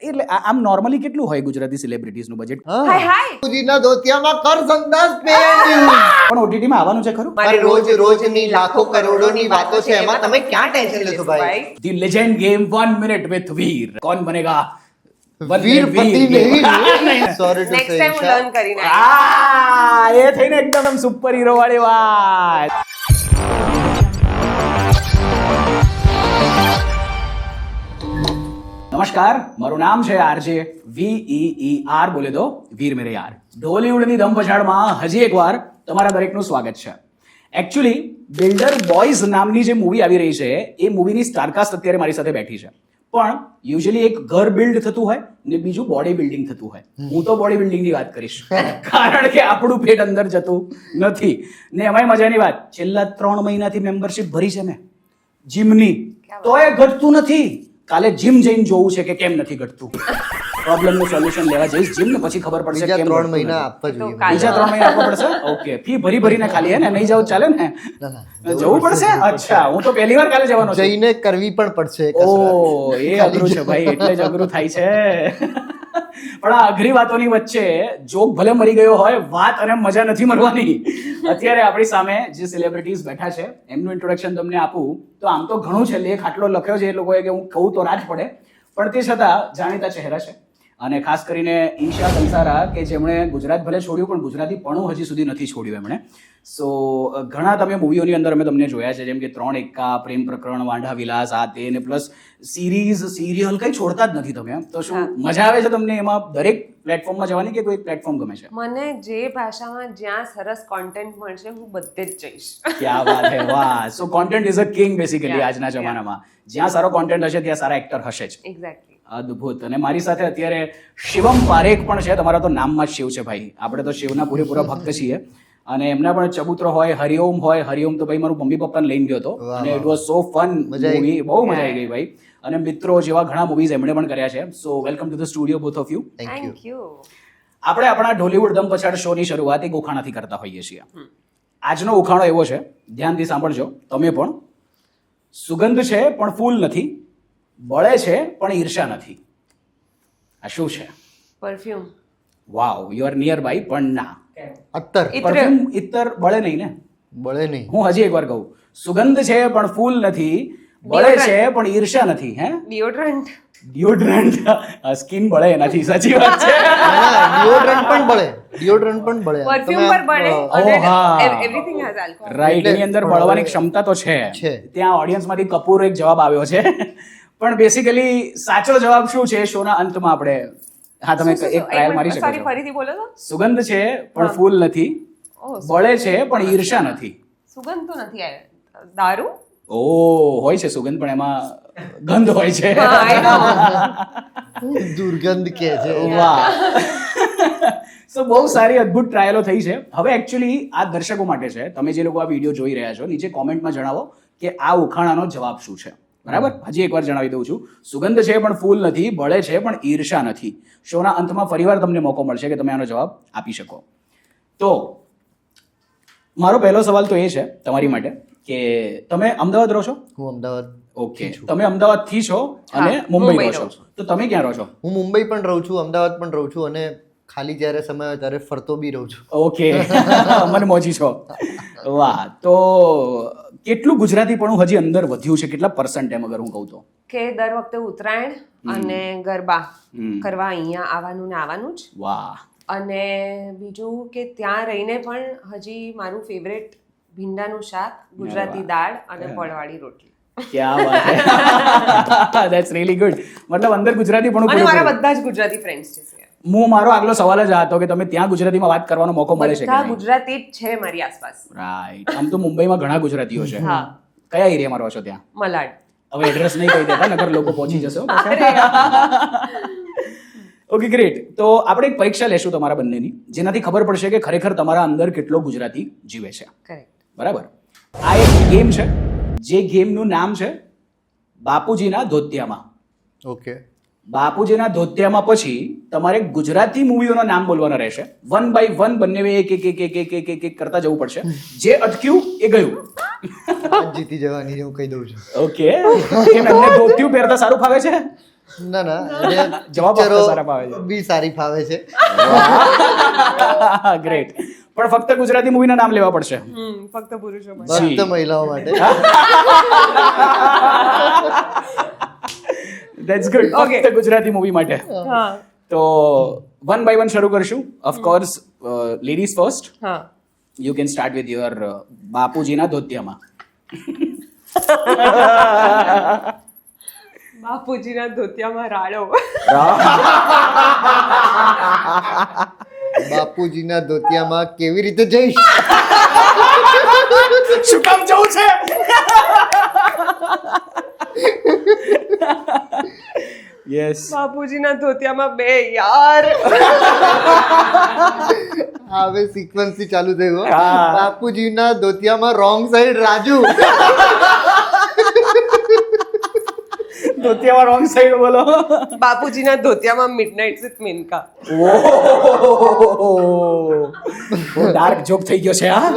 એટલે આમ નોર્મલી કેટલું હોય ગુજરાતી સેલિબ્રિટીઝનું બજેટ? બાપુજીના ધોતિયામાં કર સંદાસ પહેર્યું. પણ ઓટીટીમાં આવવાનું છે ખરું? મારી રોજની લાખો કરોડોની વાતો છે, એમાં તમે ક્યાં ટેન્શન લેશો ભાઈ? The legend game 1 minute with Veer. કોણ બનેગા વીરપતિ નહીં. Sorry to next say, time હું ઈશા. લર્ન કરીને આવીશ. એ થઈને એકદમ સુપર હીરો વાળી વાત. નમસ્કાર, મારું નામ છે આરજે VEER, બોલે દો વીર મેરે યાર. ઢોલીવુડની દમપછાડમાં હજી એકવાર તમારા દરેકનું સ્વાગત છે. એકચ્યુઅલી બિલ્ડર બોયઝ નામની જે મૂવી આવી રહી છે એ મૂવીની સ્ટારકાસ્ટ અત્યારે મારી સાથે બેઠી છે. પણ યુઝ્યુઅલી એક ઘર બિલ્ડ થતું હોય ને બીજું બોડી બિલ્ડિંગ થતું હોય. હું તો બોડી બિલ્ડિંગની વાત કરીશ, કારણ કે આપણું પેટ અંદર જતું નથી. ને એમાંય મજાની વાત, છેલ્લા 3 મહિનાથી મેમ્બરશિપ ભરી છે મેં જીમની, તો એ ઘટતું નથી. કાલે જીમ જઈને જોવું છે કે કેમ નથી ઘટતું. પ્રોબ્લેમનું સોલ્યુશન લેવા જઈશ જીમ ને પછી ખબર પડશે બીજા કેમ 3 ઘટતું મહિના નથી. આપવા જોઈએ. બીજા 3 મહિના આપવા પડશે. ઓકે, ફી ભરીને ખાલી હે ને, નહીં જાવ ચાલે ને? જવું પડશે. અચ્છા, હું તો પહેલી વાર કાલે જવાનો છું. જઈને કરવી પણ પડશે ઓ, એ અઘરું છે ભાઈ, એટલે જ અઘરું થાય છે. પણ આ અઘરી વાતોની વચ્ચે જોક ભલે મરી ગયો હોય, વાત અને મજા નથી મરવાની. અત્યારે આપણી સામે જે સેલિબ્રિટીઝ બેઠા છે એમનું ઇન્ટ્રોડક્શન તમને આપું તો આમ તો ઘણું છે, લેખ આટલો લખ્યો છે એ લોકોએ કે હું કહું તો રાજ પડે, પણ તે છતાં જાણીતા ચહેરા છે. અને ખાસ કરીને ઈશા કંસારા, કે જેમણે ગુજરાત ભલે છોડ્યું પણ ગુજરાતી પણ હજી સુધી નથી છોડ્યું એમણે. સો ઘણા તમે મૂવીઓની અંદર અમે તમને જોયા છે, જેમ કે 3 એક્કા, પ્રેમ પ્રકરણ, વાંઢા વિલાસ, આ તે, ને પ્લસ સિરીઝ, સિરિયલ કંઈ છોડતા જ નથી તમે. તો શું મજા આવે છે તમને એમાં દરેક પ્લેટફોર્મમાં જવાની, કે કોઈ પ્લેટફોર્મ ગમે છે? મને જે ભાષામાં જ્યાં સરસ કોન્ટેન્ટ મળશે હું બધે જ જઈશ. ક્યા વાત હે, વાહ. So content is a king basically આજના જમાનામાં. જ્યાં સારો કોન્ટેન્ટ હશે ત્યાં સારા એક્ટર હશે જ. એક્ઝેક્ટલી. અદ્ભુત. અને મારી સાથે અત્યારે શિવમ પારેખ પણ છે. તમારા તો નામમાં જ શિવ છે ભાઈ, આપણે તો શિવના પૂરેપૂરા ભક્ત છીએ. અને એમના પણ ચબૂતરો હોય, હરિઓમ હોય. હરિઓમ તો ભાઈ મારું મમ્મી પપ્પાને લઈને ગયો હતો અને it was so fun movie, બહુ મજા આવી ગઈ ભાઈ. અને મિત્રો જેવા ઘણા મૂવીઝ એમણે પણ કર્યા છે. સો welcome to the studio both of you. Thank you. આપણે આપણા ઢોલીવુડ દમ પછાડ શોની શરૂઆત એક ઉખાણાથી કરતા હોઈએ છીએ. આજનો ઉખાણો એવો છે, ધ્યાનથી સાંભળજો તમે પણ. સુગંધ છે પણ ફૂલ નથી, બળે છે પણ ઈર્ષા નથી. આ શું છે? Perfume. Wow, you are near by, પણ ના. અત્તર. પરફ્યુમ ઇત્તર બળે નહીં ને. બળે નહીં. હું હજી એકવાર કહું, સુગંધ છે પણ ફૂલ નથી, બળે છે પણ ઈર્ષા નથી. હે, ડિયોડ્રન્ટ. ડિયોડ્રન્ટ. સ્કિન બળે એનાથી, સાચી વાત છે. ડિયોડ્રન્ટ પણ બળે. ડિયોડ્રન્ટ પણ બળે. પરફ્યુમ પર બળે. ઓ હા, એવરીથિંગ હેઝ આલ્કોહોલ. રાઈટ. એની અંદર બળવાની ક્ષમતા તો છે. ત્યાં ઓડિયન્સમાંથી કપૂર એક જવાબ આવ્યો છે. પણ બેસિકલી સાચો જવાબ શું છે શોના અંતમાં આપણે, હા તમે એક ટ્રાયલ મારી શકો છો. ફરીથી બોલો તો. સુગંધ છે પણ ફૂલ નથી, બળે છે પણ ઈર્ષા નથી. સુગંધ તો નથી આવે. દારૂ. ઓ, હોય છે સુગંધ, પણ એમાં ગંધ હોય છે. દુર્ગંધ કે છે. વાહ. સો બહુ સારી અદ્ભુત ટ્રાયલો થઈ છે. હવે એકચ્યુઅલી આ દર્શકો માટે છે, તમે જે લોકો આ વિડીયો જોઈ રહ્યા છો, નીચે કોમેન્ટમાં જણાવો કે આ ઉખાણાનો જવાબ શું છે. બરાબર, હજી એકવાર જણાવી દઉં છું. સુગંધ છે પણ ફૂલ નથી, બળે છે પણ ઈર્ષા નથી. શોના અંતમાં ફરીવાર તમને મોકો મળશે કે તમે આનો જવાબ આપી શકો. તો મારો પહેલો સવાલ તો એ છે તમારી માટે કે તમે અમદાવાદ રહો છો? હું અમદાવાદ. ઓકે, તમે અમદાવાદ થી છો અને મુંબઈ રહો છો, તો તમે ક્યાં રહો છો? હું મુંબઈ પણ રહું છું, અમદાવાદ પણ રહું છું, અને ખાલી જ્યારે સમય હોય ત્યારે ફરતો બી રહું છું. ઓકે, મનમોજી છો. વાહ. તો કેટલું ગુજરાતી પણ હજી અંદર વધ્યું છે, કેટલા % એમ અગર હું કહું તો? કે દર વખતે ઉત્તરાયણ અને ગરબા કરવા અહીંયા આવવાનું ને આવવાનું જ. વાહ. અને બીજું કે ત્યાં રહીને પણ હજી મારું ફેવરેટ ભીંડાનું શાક, ગુજરાતી દાળ અને ફળવાળી રોટલી. ક્યા વાત છે. That's really good. મતલબ અંદર ગુજરાતી પણ અને મારા બધા જ ગુજરાતી ફ્રેન્ડ્સ છે. મારો આગલો સવાલ જ આ હતો કે તમે ત્યાં ગુજરાતીમાં વાત કરવાનો મોકો મળે છે કે બધા નહીં? ગુજરાતી જ છે મારી આસપાસ. રાઈટ. આમ તો મુંબઈમાં ઘણા ગુજરાતીઓ છે. હા. કયા એરિયામાં રહો છો ત્યાં? મલાડ. હવે એડ્રેસ નહીં કહી દેતા, નકર લોકો પહોંચી જશે. Okay, great. તો આપણે એક પરીક્ષા લેશું તમારા બંનેની, જેનાથી ખબર પડશે કે ખરેખર તમારા અંદર કેટલો ગુજરાતી જીવે છે. કરેક્ટ. બરાબર. આ એક ગેમ છે, જે ગેમનું નામ છે બાપુજીના ધોતિયામાં. ઓકે. બાપુજીના ધોતિયામાં પછી તમારે ગુજરાતી મૂવીઓના નામ બોલવાના રહેશે. 1 by 1 બંને એક કરતા જવું પડશે. જે અટક્યું એ ગયું. જીતી જવાની હું કહી દઉં છું. ઓકે. એમને ધોતિયું પહેરતા સારું ફાવે છે? ના એને જવાબ આપતા pictures સારા ફાવે છે. બી સારી ફાવે છે. ગ્રેટ. પણ ફક્ત ગુજરાતી મૂવીના નામ લેવા પડશે. ફક્ત પુરુષો માટે. ફક્ત મહિલાઓ માટે. That's good. ફક્ત ગુજરાતી મૂવી માટે. હા તો વન બાય વન શરૂ કરશું. Of course ladies first. હા you can start with your બાપુજીના ધોતિયામાં. બાપુજીના ધોતિયામાં રાડો. બાપુજીના ધોતિયામાં કેવી રીતે જઈશ? શું કામ જવું છે? યસ. બાપુજીના ધોતિયામાં બે યાર. હવે સિક્વન્સ થી ચાલુ થયું. હા. બાપુજીના ધોતિયામાં રોંગ સાઈડ રાજુ. ધોતિયામાં રોંગ સાઈડ બોલો. બાપુજીના ધોતિયામાં મિડનાઇટ વિથ મિનકા. ડાર્ક જોક થઈ ગયો છે હા.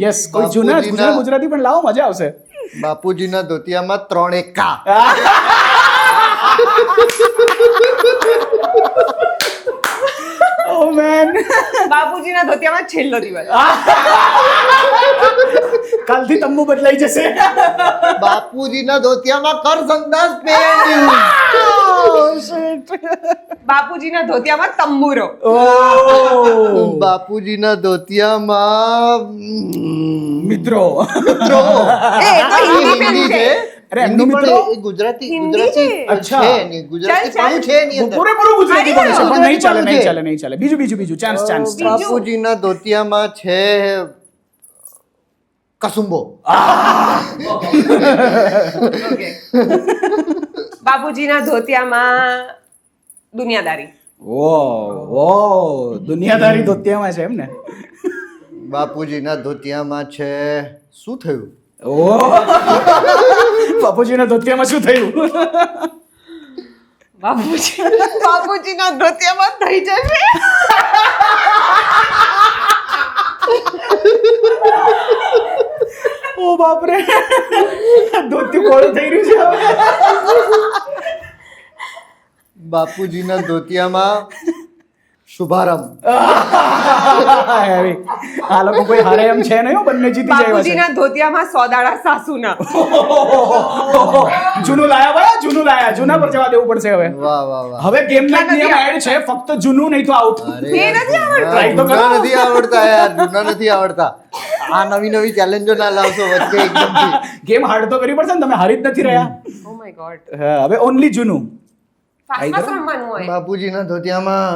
યસ. કોઈ જૂના ગુજરાતી પણ લાવો, મજા આવશે. બાપુજીના ધોતિયામાં 3 એકા. ઓ મેન. બાપુજીના ધોતિયામાં છેલ્લો દિવસ. કાલથી તંબુ બદલાઈ જશે. બાપુજીના ધોતિયામાં કર સંદાસ પહેર્યું. બાપુજીના ધોતિયામાં તંબુરો. બાપુજીના ધોતિયામાં મિત્રો. મિત્રો. એ તો હિન્દી film હિન્દી છે. છે. અરે એમનું હિન્દી મિત્રો? પણ એ ગુજરાતી હિન્દી ગુજરાતી છે. અચ્છા. છે નહીં, ગુજરાતી ચાલ, પણ છે એની અંદર. પૂરેપૂરું ગુજરાતી પણ છે પણ નહીં ચાલે ગુજરાતી પણ નહીં ચાલે. બીજું ચાન્સ. બાપુજીના ધોતિયામાં છે કસુંબો. Okay. બાપુજીના ધોતિયામાં દુનિયાદારી. ઓ દુનિયાદારી ધોતિયામાં છે એમ ને. બાપુજીના ધોતિયામાં છે શું થયું? ઓ બાપુજીના ધોતિયામાં શું થયું? બાપુજીના ધોતિયામાં થઈ જશે. ઓ બાપરે. ધોતિયું કોળું થઈ રહ્યું છે હવે. બાપુજીના ધોતિયામાં શુભારંભ. આ લોકો કોઈ હારે એમ છે નહીં હો, બંને જીતી જાય એવા છે. બાપુજીના ધોતિયામાં સોદાળા સાસુના. જૂનું લાયા. જૂના પર જવા દેવું પડશે હવે. વાહ વાહ વાહ. હવે ગેમના નિયમ એડ છે, ફક્ત જૂનું નહીં તો આઉટ. અરે એ નથી આવડતું. Try તો કરો. જૂના નથી આવડતા યાર, જૂના નથી આવડતા. આ નવી ચેલેન્જો ના લાવશો વચ્ચે એકદમથી. ગેમ હાર્ડ તો કરવી પડશે ને, તમે હારી જ નથી રહ્યા. Oh my God. હવે ઓનલી જૂનું. ફાસ્ટ રમવાનું હોય. બાપુજીના ધોતિયામાં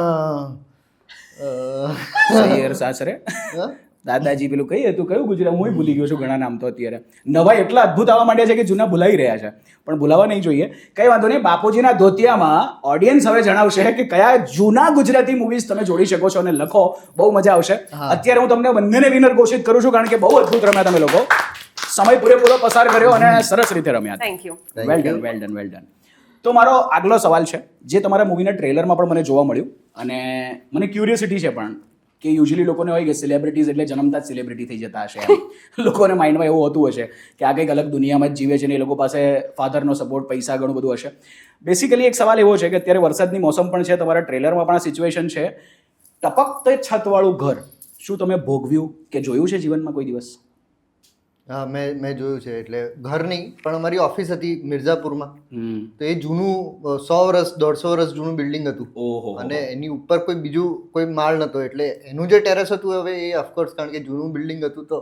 સૈયર સાસરે. દાદાજી પેલું કઈ હતું, કયું ગુજરાત, હું ભૂલી ગયો છું ઘણા નામ તો અત્યારે. નવા એટલા અદ્ભુત આવવા માંડ્યા છે કે જૂના ભૂલાઈ રહ્યા છે, પણ ભૂલાવા નહીં જોઈએ. કઈ વાંધો નહીં. બાપુજીના ધોતિયામાં ઓડિયન્સ હવે જણાવશે કે કયા જૂના ગુજરાતી મૂવીઝ તમે જોડી શકો છો અને લખો. બહુ મજા આવશે. અત્યારે હું તમને બંનેને વિનર ઘોષિત કરું છું, કારણ કે બહુ અદ્ભુત રમ્યા તમે લોકો. સમય પૂરેપૂરો પસાર કર્યો અને સરસ રીતે રમ્યા. Thank you. Well done. તો મારો આગલો સવાલ છે, જે તમારા મૂવીના ટ્રેલરમાં પણ મને જોવા મળ્યું, અને મને ક્યુરિયોસિટી છે પણ કે યુઝ્યુઅલી લોકોને હોય કે સેલિબ્રિટીઝ એટલે જન્મતા જ સેલિબ્રિટી થઈ જતા હશે એમ. લોકોને માઇન્ડમાં એવું હોતું હશે કે આ કંઈક અલગ દુનિયામાં જ જીવે છે ને એ લોકો પાસે ફાધરનો સપોર્ટ, પૈસા, ઘણું બધું હશે. બેસિકલી એક સવાલ એવો છે કે અત્યારે વરસાદની મોસમ પણ છે, તમારા ટ્રેલરમાં પણ આ સિચ્યુએશન છે. ટપકતે છતવાળું ઘર શું તમે ભોગવ્યું કે જોયું છે જીવનમાં કોઈ દિવસ? હા, મેં જોયું છે. એટલે ઘર નહીં પણ અમારી ઓફિસ હતી મિર્ઝાપુરમાં. તો એ જૂનું 100 વર્ષ 150 વર્ષ જૂનું બિલ્ડિંગ હતું. ઓહો. અને એની ઉપર કોઈ માળ નતો, એટલે એનું જે ટેરેસ હતું હવે એ ઓફકોર્સ કારણ કે જૂનું બિલ્ડિંગ હતું તો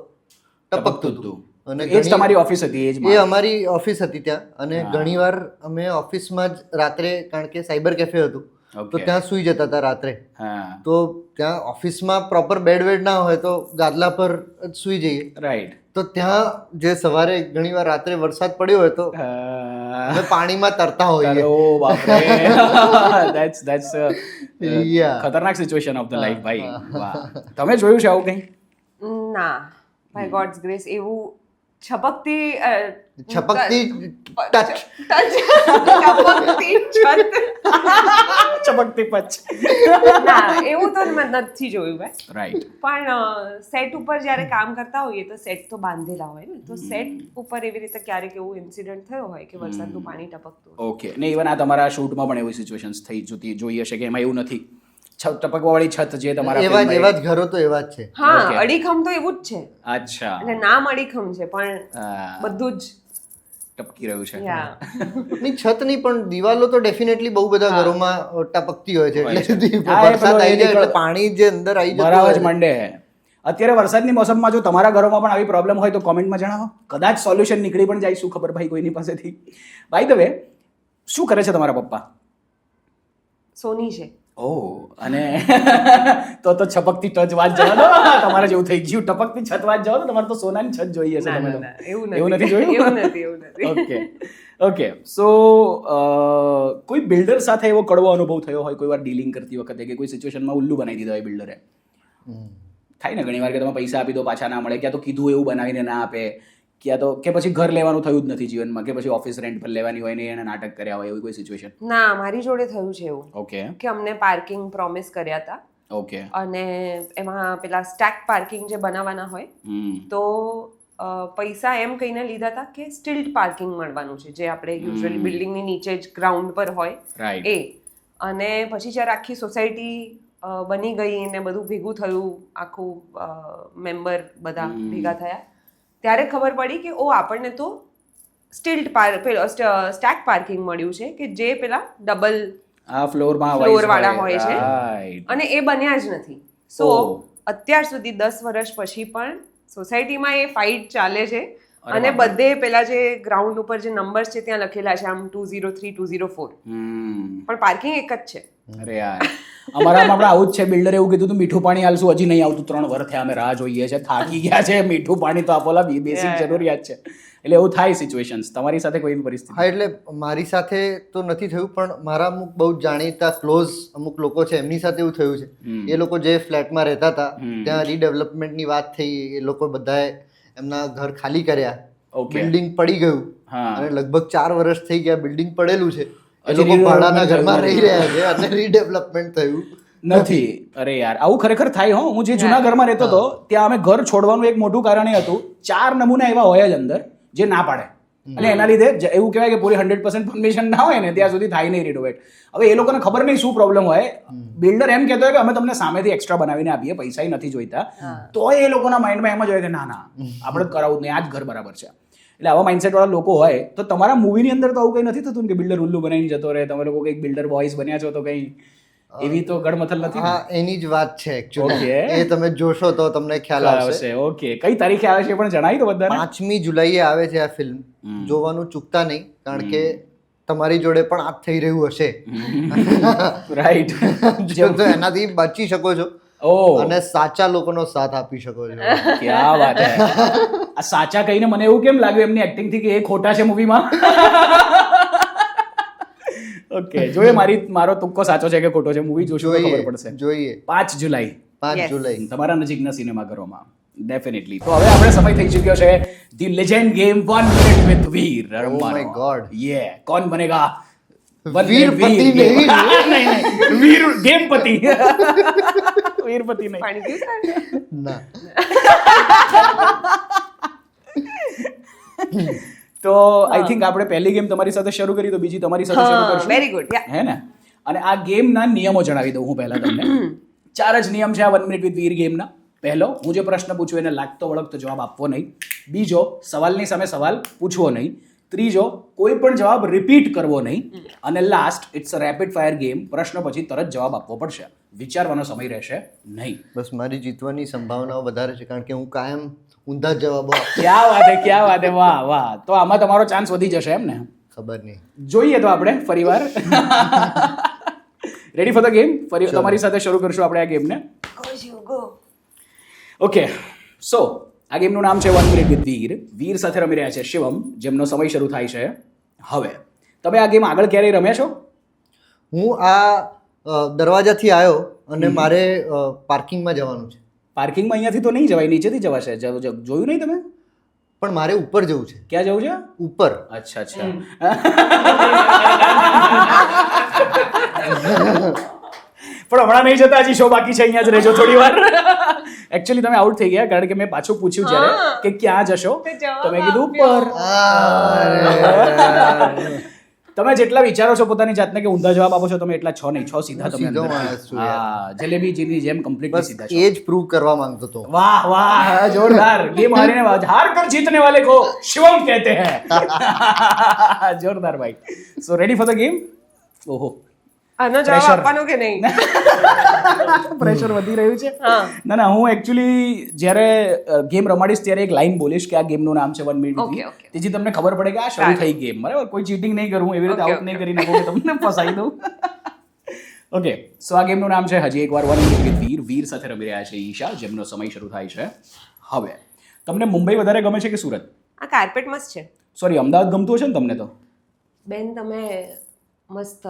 ટપકતું હતું. અને એ જ તમારી ઓફિસ હતી? એ અમારી ઓફિસ હતી ત્યાં. અને ઘણીવાર અમે ઓફિસમાં જ રાત્રે, કારણ કે સાયબર કેફે હતું તો ત્યાં સૂઈ જતા હતા રાત્રે. તો ત્યાં ઓફિસમાં પ્રોપર બેડ ના હોય તો ગાદલા પર જ સૂઈ જઈએ. રાઈટ. તો ત્યાં જે સવારે ઘણીવાર રાત્રે વરસાદ પડ્યો હોય તો અમે પાણીમાં તરતા હોઈએ. ઓ બાપરે. That's Yeah. ખતરનાક સિચ્યુએશન ઓફ ધ લાઈફ ભાઈ. વાહ. તમે જોયું છે આવું કંઈ? ના, બાય ગોડ્સ ગ્રેસ એવું છપકતી છપકતી ટચ ટપકતી છત. ચમકતી પચ. ના એવું તો મેં નથી જોયું મેં. રાઈટ. પણ સેટ ઉપર જ્યારે કામ કરતા હોઈએ તો સેટ તો બાંધેલા હોય ને, તો સેટ ઉપર એવી રીતે ક્યારેક એવું ઇન્સિડન્ટ થયો હોય કે વરસાદનું પાણી ટપકતું હોય. ઓકે. ને ઇવન આ તમારા શૂટમાં પણ એવી સિચ્યુએશન્સ જોઈ હશે કે એમાં એવું નથી ટપકવાવાળી છત જે તમારા એવા ફિલ્મમાં એવા જ ઘરો તો એવા જ છે. હા, Okay. અડીખમ તો એવું જ છે, અચ્છા એટલે નામ અડીખમ છે પણ હા, બધું જ ટપકી રહ્યું છે. યા. નહીં છત નહીં પણ દિવાલો તો ડેફિનેટલી બહુ બધા ઘરોમાં ટપકતી હોય છે, હોય એટલે છે. વરસાદ હા, એ પેલો આવી જાય નીકળ- એટલે પાણી જે અંદર આવી જતું ભરાવા જ હોય. માંડે છે. અત્યારે વરસાદની મોસમમાં જો તમારા ઘરોમાં પણ આવી પ્રોબ્લેમ હોય તો કોમેન્ટમાં જણાવો, કદાચ સોલ્યુશન નીકળી પણ જાય, શું ખબર ભાઈ કોઈની પાસેથી. બાય ધ વે, શું કરે છે તમારા પપ્પા? સોની છે. ઓહ, અને તો છપકતી ટચ વાત જવા દો, તમારે જેવું થઈ ગયું ટપકતી છત વાત જવા દો, તમારે તો સોનાની છત જોઈએ છે. ના, તમે ના, તો ના, એવું એવું નથી નથી જોયું? એવું નથી. Okay okay. સો કોઈ બિલ્ડર સાથે એવો કડવો અનુભવ થયો હોય કોઈ વાર ડીલિંગ કરતી વખતે, કે કોઈ સિચ્યુએશનમાં ઉલ્લુ બનાવી દીધા હોય બિલ્ડરે? થાય ને ઘણી વાર કે તમે પૈસા આપી દો પાછા ના મળે, ક્યાં તો કીધું એવું બનાવીને ના આપે, ક્યાં તો કે પછી ઘર લેવાનું થયું જ નથી જીવનમાં, કે પછી ઓફિસ રેન્ટ પર લેવાની હોય ને એને નાટક કર્યા હોય, એવી કોઈ સિચ્યુએશન? ના, મારી જોડે થયું છે એવું ઓકે કે અમને પાર્કિંગ પ્રોમિસ કર્યા હતા ઓકે. અને એમાં પેલા સ્ટેક પાર્કિંગ જે બનાવવાના હોય તો પૈસા એમ કહીને લીધા હતા કે સ્ટીલ્ડ પાર્કિંગ મળવાનું છે, જે આપણે યુઝ્યુઅલી બિલ્ડિંગની નીચે જ ગ્રાઉન્ડ પર હોય રાઈટ. એ. અને પછી જ્યારે આખી સોસાયટી બની ગઈ ને બધું ભેગું થયું, આખું મેમ્બર બધા ભેગા થયા, ત્યારે ખબર પડી કે ઓ આપણને તો સ્ટીલ્ડ સ્ટેક પાર્કિંગ મળ્યું છે કે જે પેલા ડબલ આ ફ્લોરમાં ફ્લોર વાળા હોય છે રાઈટ. અને એ બન્યા જ નથી. સો ઓહ. અત્યાર સુધી 10 વર્ષ પછી પણ સોસાયટીમાં એ ફાઇટ ચાલે છે અરે અને બાપરે. બધે પેલા જે ગ્રાઉન્ડ ઉપર જે નંબર્સ છે ત્યાં લખેલા છે આમ 203 204, પણ પાર્કિંગ એક જ છે. અરે યાર, અમારામાં આપણે આવું જ છે. બિલ્ડર એવું કીધું હતું મીઠું પાણી આલશું, હજી નહીં આવતું, 3 વર્ષ થયા અમે રાહ જોઈએ છે, થાકી ગયા છે, મીઠું પાણી તો આપોલા બેસિક જરૂરિયાત છે. એટલે એવું થાય સિચ્યુએશન્સ. તમારી સાથે કોઈ એવી પરિસ્થિતિ? હા, એટલે મારી સાથે તો નથી થયું, પણ મારા અમુક બહુ જાણીતા ક્લોઝ અમુક લોકો છે એમની સાથે એવું થયું છે. એ લોકો જે ફ્લેટમાં રહેતા હતા ત્યાં રીડેવલપમેન્ટની વાત થઈ, એ લોકો બધાએ એમના ઘર ખાલી કર્યા, Okay. બિલ્ડિંગ પડી ગયું હા. અને લગભગ 4 વર્ષ થઈ ગયા બિલ્ડિંગ પડેલું છે, એ હજી લોકો ભાડાના redevelopment ઘરમાં થયું રહી રહ્યા છે અને રીડેવલપમેન્ટ થયું નથી. અરે યાર, આવું ખરેખર થાય હો. હું જે જૂના ઘરમાં રહેતો હતો ત્યાં અમે ઘર છોડવાનું એક મોટું કારણ એ હતું, 4 નમૂના એવા હોય જ અંદર જે ના પાડે, એટલે એના લીધે એવું કહેવાય કે પૂરી 100% પરમિશન ના હોય ને ત્યાં સુધી થાય નહીં રિનોવેટ. હવે એ લોકોને ખબર નહીં શું પ્રોબ્લેમ હોય, બિલ્ડર એમ કહેતો હોય કે અમે તમને સામેથી એક્સ્ટ્રા બનાવીને આપીએ, પૈસા નથી જોઈતા, તો એ લોકોના માઇન્ડમાં એમ જ હોય કે ના ના આપણે જ કરાવવું જ નહીં, આ જ ઘર બરાબર છે. એટલે આવા માઇન્ડસેટ વાળા લોકો હોય તો તમારા મૂવીની અંદર તો આવું કંઈ નથી થતું ને કે બિલ્ડર ઉલ્લુ બનાવીને જતો રહે, તમે લોકો કંઈક બિલ્ડર બોયઝ બન્યા છો તો કંઈ એવી તો ગડમથલ નથી? હા, એની જ વાત છે એકચ્યુઅલી. Okay. એ તમે જોશો તો તમને ખ્યાલ આવશે. ઓકે. કઈ તારીખે આવે છે એ પણ જણાવી દો બધાને. 5મી જુલાઈએ આવે છે આ ફિલ્મ. જોવાનું ચૂકતા નહીં, કારણ કે તમારી જોડે પણ આ થઈ રહ્યું હશે રાઈટ. તો એનાથી બચી શકો છો ઓ અને સાચા લોકોનો સાથ આપી શકો છો. ક્યાં વાત હે. આ સાચા કહીને મને એવું કેમ લાગ્યું એમની એક્ટિંગ થી કે એ ખોટા છે મૂવીમાં? ઓકે, જોઈએ મારો તુક્કો સાચો છે કે ખોટો છે, મૂવી જોશું તો ખબર પડશે. જોઈએ 5 જુલાઈ 5 Yes. જુલાઈ તમારા નજીકના સિનેમાઘરોમાં ડેફિનેટલી. તો હવે આપણે સમય થઈ ચૂક્યો છે the legend game 1 minute with Veer રમવાનો. my God. યે, કોણ બનેગા વીરપતિ નહીં. નહીં વીર ગેમપતિ. વીરપતિ નહીં. પાણી પીવું છે? ના. તો આઈ થિંક આપણે પહેલી ગેમ તમારી સાથે શરૂ કરી, તો બીજી તમારી સાથે શરૂ કરશું. Very good. હે ને? અને આ ગેમના નિયમો જણાવી દઉં હું પહેલા તમને. 4 જ નિયમ છે આ 1 મિનિટ વિથ વીર ગેમના. પહેલો, હું જે પ્રશ્ન પૂછું એને લાગતો વળગતો જવાબ આપવો નહીં. બીજો, સવાલની સામે સવાલ પૂછવો નહીં. ત્રીજો, કોઈ પણ જવાબ રિપીટ કરવો નહીં. અને last, it's a rapid fire game. પ્રશ્ન પછી તરત જવાબ આપવો પડશે, વિચારવાનો સમય રહેશે નહીં. બસ મારી જીતવાની સંભાવનાઓ વધારે છે, કારણ કે હું કાયમ ઊંધા જવાબો ક્યાં વાત હે, ક્યાં વાત હે, વાહ વાહ. તો આમાં તમારો ચાન્સ વધી જશે એમ ને? ખબર નહીં. જોઈએ તો આપણે ફરીવાર. Ready for the game? ફરી તમારી સાથે શરૂ કરશું આપણે આ ગેમને. ઓકે, સો આ ગેમનું નામ છે 1 મિનિટ વિથ વીર. વીર સાથે રમી રહ્યા છે શિવમ, જેમનો સમય શરૂ થાય છે હવે. તમે આ ગેમ આગળ ક્યારેય રમ્યા છો? હું આ દરવાજાથી આવ્યો અને મારે પાર્કિંગમાં જવાનું છે. પાર્કિંગમાં અહીંયાથી તો નહીં જવાય, નીચેથી જવાશે. જોયું નહીં તમે? પણ મારે ઉપર જવું છે. ક્યાં જવું છે? ઉપર. અચ્છા અચ્છા. પણ હમણાં નહીં જતા, હજી શો બાકી છે, અહીંયા જ રહેજો થોડી વાર. એકચ્યુઅલી તમે આઉટ થઈ ગયા કારણ કે મેં પાછું પૂછ્યું જ્યારે કે ક્યાં જશો, તો મેં કીધું ઉપર. તમે જેટલા વિચારો છો પોતાની જાતને કે ઊંધા જવાબ આપો છો, તમે એટલા છો નહીં, છો સીધા તમે સીધો અંદર. માણસ છું હા, જલેબી જેની જેમ કમ્પ્લીટલી બસ સીધા છો. એ જ પ્રૂવ કરવા માંગતો હતો. वाह वाह, जोरदार. गेम हार कर जीतने वाले को शिवम कहते हैं. जोरदार भाई. So ready for the game? ओहो, આનો જવાબ Pressure. આપવાનો કે નહીં? પ્રેશર વધી રહ્યું છે. હા. ના હું એકચ્યુઅલી જ્યારે ગેમ રમાડીશ ત્યારે એક લાઈન બોલીશ કે આ ગેમનું નામ છે 1 મિનિટ. Okay, okay. તેથી તમને ખબર પડે કે આ શરૂ થઈ ગેમ. બરાબર, કોઈ ચીટિંગ નહીં કરું, એવી રીતે Okay, આઉટ નહીં કરી નાખું કે તમને ફસાઈ દઉં. ઓકે, સો આ ગેમનું નામ છે હજી એકવાર 1 મિનિટ વિથ વીર. વીર સાથે રમી રહ્યા છે ઈશા, જેમનો સમય શરૂ થાય છે હવે. તમને મુંબઈ વધારે ગમે છે કે સુરત? આ કાર્પેટ મસ્ત છે. સોરી, અમદાવાદ ગમતું હશે ને તમને તો? બેન તમે મસ્ત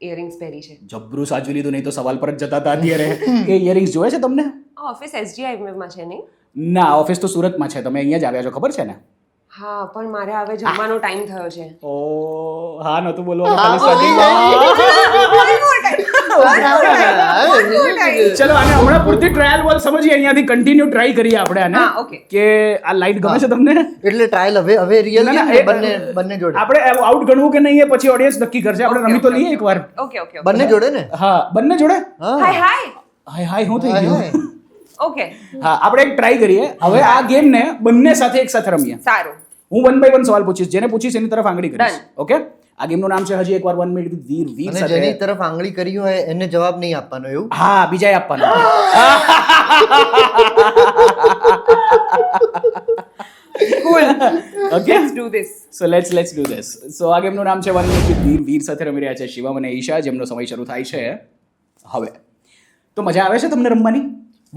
ઇયરિંગ્સ પહેરી છે. જબરું સાચું લીધું, નહીં તો સવાલ પર જ જતા હતા અત્યારે કે ઇયરિંગ્સ જોવે છે તમને? આ ઓફિસ SGI માં છે નહીં? ના, ઓફિસ તો સુરતમાં છે, તમે અહીંયા જ આવ્યા છો, ખબર છે ને? હા, પણ મારે હવે જમવાનો ટાઈમ થયો છે. ઓ હા, નતું બોલવાનું ખાલી સ્ટાર્ટિંગમાં. ચલો આને હમણાં પૂરતી ટ્રાયલ બોલ સમજીએ, અહીંયાથી કન્ટિન્યુ ટ્રાય કરીએ આપણે આને. હા, okay. કે આ લાઈટ ગમે છે તમને? એટલે ટ્રાયલ હવે રિયલ ના, ના, બંને જોડે. આપણે આઉટ ગણવું કે નહીં એ પછી ઓડિયન્સ નક્કી કરશે. આપણે રમી તો લઈએ એકવાર. ઓકે ઓકે બંને જોડે ને? હા, બંને જોડે. હાય હાય હાય હાય, હું થઈ ગયું. ઓકે હા, આપણે એક ટ્રાય કરીએ હવે. આ ગેમને બંને સાથે એક સાથે રમીએ. સારું. હું 1 by 1 સવાલ પૂછીશ, જેને પૂછીશ એની તરફ આંગળી કરીશ. ઓકે, આ ગેમનું નામ છે હજી એકવાર 1 મિનિટ વિથ વીર. વીર અને જેની સાથે તરફ આંગળી કરી હોય એને જવાબ નહીં આપવાનો એવું? હા, બીજાએ આપવાનો. Cool. Okay, let's do this. So let's do this. So આ ગેમનું નામ છે 1 મિનિટ વિથ વીર. વીર સાથે રમી રહ્યા છે શિવમ અને ઈશા, જેમનો સમય શરૂ થાય છે હવે. તો મજા આવે છે તમને રમવાની?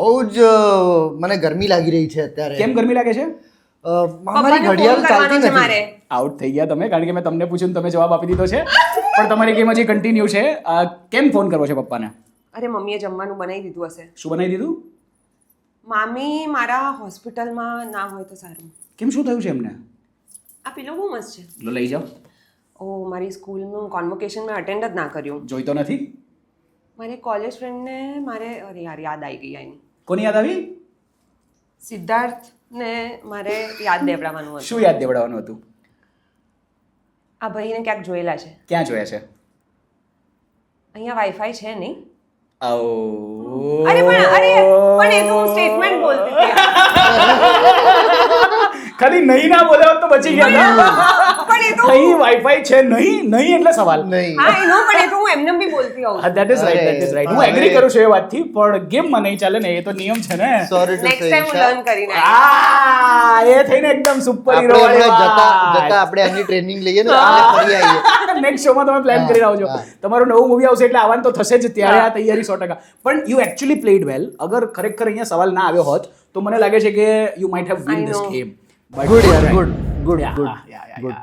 બહુ જ મને ગરમી લાગી રહી છે અત્યારે. કેમ ગરમી લાગે છે? મારી ઘડિયાળ ચાલતી છે મારે. નથી. આઉટ થઈ ગયા તમે, કારણ કે મેં તમને પૂછ્યું ને તમે જવાબ આપી દીધો છે. પણ તમારી ગેમ હજી કન્ટિન્યુ છે. કેમ ફોન કરવો છે પપ્પાને? અરે મમ્મીએ જમવાનું બનાવી દીધું હશે. શું બનાવી દીધું? મામી મારા હોસ્પિટલમાં ના હોય તો સારું. કેમ, શું થયું છે એમને? આ પિલો બહુ મસ્ત છે. લો લઈ જાઓ. ઓ મારી સ્કૂલનું કોન્વોકેશન મેં અટેન્ડ જ ના કર્યું. જોઈ તો નથી? મારી કોલેજ ફ્રેન્ડને મારે અરે યાર યાદ આવી ગઈ એની. કોની યાદ આવી? સિદ્ધાર્થને મારે યાદ દેવડાવવાનું હતું. શું યાદ દેવડાવવાનું હતું? આ ભાઈને ક્યાંક જોયેલા છે. ક્યાં જોયા છે? અહીંયા વાઈફાઈ છે નહીં? આવો. અરે પણ એ તો હું સ્ટેટમેન્ટ બોલતી હતી. ખાલી નહીં ના બોલે હોત તો બચી ગયા હતા. પણ એ તો અહીં વાઈફાઈ છે નહીં? નહીં એટલે સવાલ. નહીં. હા એનો પણ એ તો હું એમને બી બોલતી આવું. That is right. હું એગ્રી કરું છું એ વાતથી, પણ ગેમમાં નહીં ચાલે ને, એ તો નિયમ છે ને. સોરી ટુ નેક્સ્ટ સે ટાઈમ હું લર્ન કરીને એ થઈને એકદમ સુપર હીરો આપણે જતા આપણે આની ટ્રેનિંગ લઈએ ને અને ફરી આવીએ. નેક્સ્ટ શોમાં તમે પ્લાન કરી આવજો. તમારું નવું મૂવી આવશે એટલે આવવાનું તો થશે જ, ત્યારે આ તૈયારી 100%. પણ યુ એકચ્યુઅલી પ્લેડ વેલ. અગર ખરેખર અહીંયા સવાલ ના આવ્યો હોત તો મને લાગે છે કે you might have win I this know. Game. Good યાર, ગુડ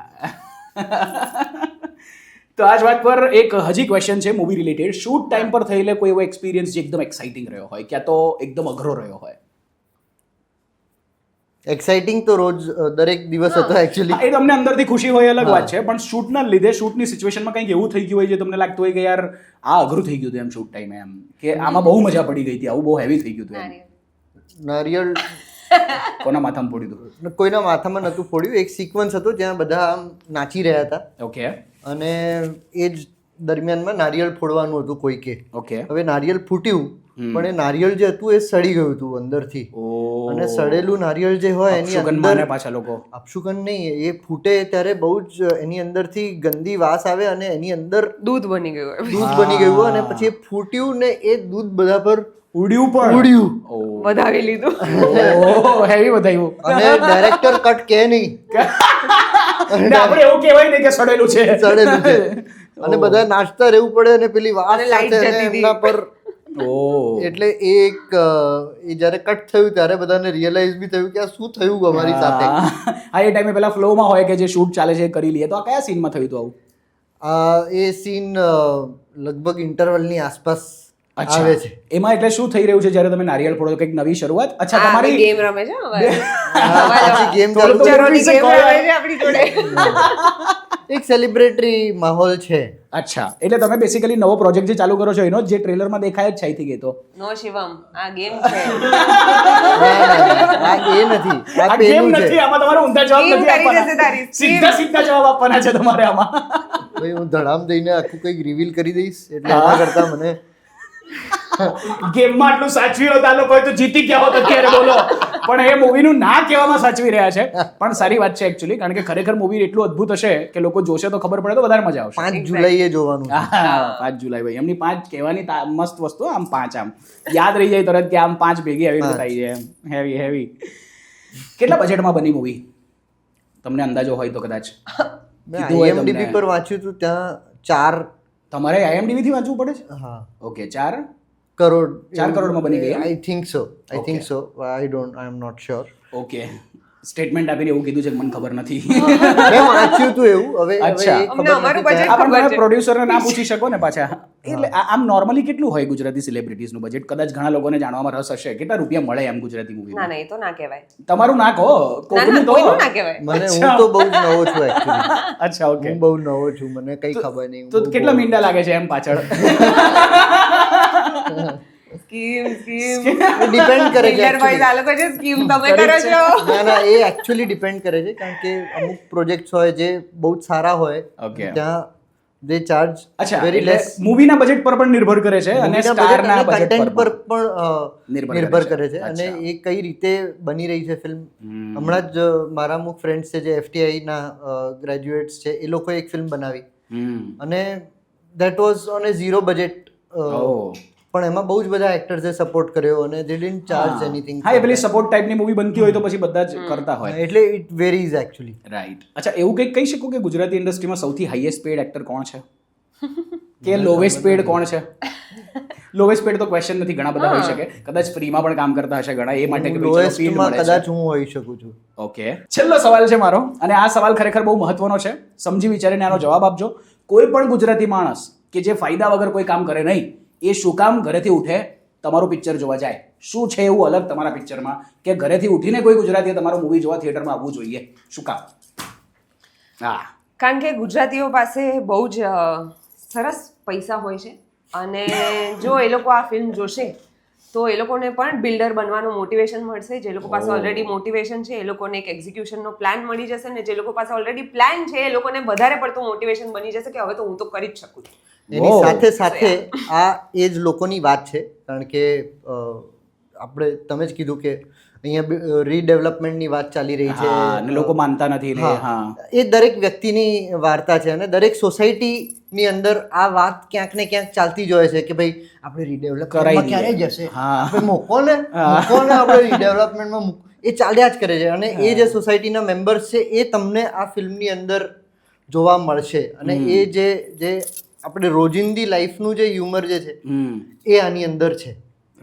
તો આજ વાત પર એક હજી ક્વેશ્ચન છે મૂવી રિલેટેડ. શૂટ ટાઈમ પર થયેલો કોઈ એવો એક્સપિરિયન્સ જે એકદમ એક્સાઇટિંગ રહ્યો હોય, ક્યાં તો એકદમ અઘરો રહ્યો હોય? એક્સાઇટિંગ તો રોજ દરેક દિવસ હતો એકચ્યુઅલી. એ તમને અંદરથી ખુશી હોય અલગ વાત છે, પણ શૂટના લીધે શૂટની સિચ્યુએશનમાં કંઈક એવું થઈ ગયું હોય જે તમને લાગતું હોય કે યાર આ અઘરું થઈ ગયું હતું એમ શૂટ ટાઈમે, એમ કે આમાં બહુ મજા પડી ગઈ હતી, આવું બહુ હેવી થઈ ગયું હતું એમ. નારિયેળ કોના માથામાં પડ્યું હતું? કોઈના માથામાં નહોતું પડ્યું. એક સિક્વન્સ હતો જ્યાં બધા આમ નાચી રહ્યા હતા ઓકે અને એ જ દરમિયાનમાં નારિયેળ ફોડવાનું હતું કોઈકે. ઓકે. હવે નારિયેળ ફૂટ્યું પણ એ નારિયેળ જે હતું એ સડી ગયું હતું અંદરથી. અને સડેલું નારિયેળ જે હોય એની અપશુકન અંદર માને પાછા લોકો. અપશુકન નહીં, એ ફૂટે ત્યારે બહુ જ એની અંદરથી ગંદી વાસ આવે અને એની અંદર દૂધ બની ગયું. દૂધ બની ગયું અને પછી એ ફૂટ્યું ને એ દૂધ બધા પર ઉડ્યું પણ ઉડ્યું વધાવી લીધું. હેવી વધાયું. અને ડાયરેક્ટર કટ કે નહીં, આપણે એવું કહેવાય ને કે સડેલું છે. સડેલું છે અને બધા નાચતા રહેવું પડે અને પેલી વાસ અને light સાથે જતી હતી. એમના પર. એટલે એ જ્યારે કટ થયું ત્યારે બધાને રિયલાઇઝ બી થયું કે આ શું થયું અમારી સાથે. હા, એ ટાઈમે પેલા ફ્લોમાં હોય કે જે શૂટ ચાલે છે એ કરી લઈએ. તો આ કયા સીનમાં થયું હતું આવું? એ સીન લગભગ ઇન્ટરવલની આસપાસ અચ્છા આવે છે. એમાં એટલે શું થઈ રહ્યું છે જ્યારે તમે નારિયેળ ફોડો કંઈક નવી શરૂઆત? અચ્છા તમારી ગેમ રમે છે હવે. પછી ગેમ ચાલુ થોડું ચરોની વિશે ગેમ કહો યાર. રમે છે આપણી જોડે. એક સેલિબ્રેટરી માહોલ છે. અચ્છા એટલે તમે બેસિકલી નવો પ્રોજેક્ટ જે ચાલુ કરો છો એનો જે ટ્રેલરમાં દેખાય જ છે અહીંથી ગઈ તો નો શિવમ, આ ગેમ છે. આ એ નથી, આ આ કેમ પેલું નથી છે. આમાં તમારે ઊંધા જવાબ Scheme નથી કરી દેશે આપવાના તારી, સીધા સીધા જવાબ આપવાના છે તમારે આમાં ભાઈ હું ધડામ દઈને આખું કંઈક રિવીલ કરી દઈશ એટલે એના કરતા મને ગેમમાં આટલું સાચવી હોત આ લોકો તો જીતી ગયા હોત અત્યારે બોલો પણ એ મૂવીનું ના કહેવામાં સાચવી રહ્યા છે પણ સારી વાત છે એકચ્યુઅલી કારણ કે ખરેખર મૂવી એટલું અદ્ભુત હશે કે લોકો જોશે તો ખબર પડે તો વધારે મજા આવશે 5 જુલાઈએ જોવાનું છે. હા 5 જુલાઈ ભાઈ એમની 5 કહેવાની મસ્ત વસ્તુ આમ 5 આમ યાદ રહી જાય તરત કે આમ 5 ભેગી આવી રીતે થઈ જાય એમ હેવી હેવી કેટલા બજેટમાં બની મૂવી તમને અંદાજો હોય તો કદાચ મેં કીધું હોય IMDb તમને. પર વાંચ્યું હતું ત્યાં 4 તમારે IMDb થી વાંચવું પડે છે હા ઓકે 4 કરોડ 4 કરોડમાં બની ગઈ એમ? I think so I am not sure. Okay statement આપીને એવું કીધું છે કે મને ખબર નથી મેં વાંચ્યું હતું એવું હવે અચ્છા. એ અમને ખબર અમારું નથી budget ત્યાં. આ પણ ખબર તમે છે. પ્રોડ્યુસરને ના પૂછી શકો ને પાછા એટલે આમ નોર્મલી કેટલું હોય ગુજરાતી સેલિબ્રિટીઝનું બજેટ કદાચ ઘણા લોકોને જાણવામાં રસ હશે કેટલા રૂપિયા મળે એમ ગુજરાતી ના મૂવીમાં ના એ તો ના કહેવાય. તમારું ના કહો ના ના કોકનું તો કોઈનું ના કહેવાય. મને હું તો બહુ જ નવો છું એકચ્યુઅલી અચ્છા ઓકે હું બહુ નવો છું મને કઈ ખબર નહીં તો કેટલા મીંડા લાગે છે એમ પાછળ સ્કીમ ડિપેન્ડ કરે છે Builder boys આ લોકો છે, સ્કીમ તમે કરો છો. ના ના એ એકચ્યુઅલી ડિપેન્ડ કરે છે કારણ કે અમુક પ્રોજેક્ટ્સ હોય જે બહુ જ સારા હોય Okay. ત્યાં દે ચાર્જ અચ્છા વેરી એટલે લેસ મૂવીના બજેટ પર પણ નિર્ભર કરે છે અને સ્ટારના બજેટ કન્ટેન્ટ પર પર પણ નિર્ભર નિર્ભર કરે કરે છે. છે અને અચ્છા. એ કઈ રીતે બની રહી છે ફિલ્મ હમણાં જ મારા અમુક ફ્રેન્ડ્સ છે જે FTI ના ગ્રેજ્યુએટ્સ છે એ લોકોએ એક ફિલ્મ બનાવી અને that was on a zero budget oh પણ એમાં બહુ જ બધા એક્ટર્સે સપોર્ટ કર્યો અને દે ડિડન્ટ ચાર્જ એનીથિંગ હા એ પેલી સપોર્ટ ટાઈપની મૂવી બનતી હોય તો પછી બધા જ કરતા હોય એટલે ઇટ વેરીઝ એકચ્યુઅલી. રાઈટ અચ્છા એવું કંઈક કહી શકો કે ગુજરાતી ઇન્ડસ્ટ્રીમાં સૌથી હાઈએસ્ટ પેડ એક્ટર કોણ છે કે લોવેસ્ટ પેડ કોણ છે લોવેસ્ટ પેડ તો ક્વેશ્ચન નથી ઘણા બધા હોઈ શકે કદાચ ફ્રીમાં પણ કામ કરતા હશે ઘણા એ માટે કે ભાઈ ચલો field લોએસ્ટમાં મળે કદાચ છે હું હોઈ શકું છું. ઓકે છેલ્લો સવાલ છે મારો અને આ સવાલ ખરેખર બહુ મહત્વનો છે સમજી વિચારીને આનો જવાબ આપજો કોઈ પણ ગુજરાતી માણસ કે જે ફાયદા વગર કોઈ કામ કરે નહીં એ શું કામ ઘરેથી ઉઠે તમારું પિક્ચર જોવા જાય શું છે એવું અલગ તમારા પિક્ચરમાં કે ઘરેથી ઉઠીને કોઈ ગુજરાતીએ તમારું મૂવી જોવા થિયેટરમાં આવવું જોઈએ શું કામ? હા કારણ કે ગુજરાતીઓ પાસે બહુ જ સરસ પૈસા હોય છે અને જો એ લોકો આ ફિલ્મ જોશે તો એ લોકોને પણ બિલ્ડર બનવાનું મોટિવેશન મળશે. જે લોકો પાસે ઓલરેડી મોટિવેશન છે એ લોકોને એક એક્ઝિક્યુશનનો પ્લાન મળી જશે ને જે લોકો પાસે ઓલરેડી પ્લાન છે એ લોકોને વધારે પડતું મોટિવેશન બની જશે કે હવે તો હું તો કરી જ શકું છું. એની સાથે સાથે આ એ જ લોકોની વાત છે કારણ કે આપણે તમે જ કીધું કે અહીંયા રીડેવલપમેન્ટની વાત ચાલી રહી છે હા અને લોકો માનતા નથી ને હા એ દરેક વ્યક્તિની વાર્તા છે અને દરેક સોસાયટીની અંદર આ વાત ક્યાંક ને ક્યાંક ચાલતી જ હોય છે કે ભાઈ આપણે રીડેવલપમેન્ટમાં ક્યારે જશે આપણે મૂકો ને આપણે રીડેવલપમેન્ટમાં એ ચાલ્યા જ કરે છે અને એ જે સોસાયટીના મેમ્બર્સ છે એ તમને આ ફિલ્મની અંદર જોવા મળશે અને એ જે આપણે રોજિંદી લાઈફનું જે હ્યુમર જે છે એ આની અંદર છે.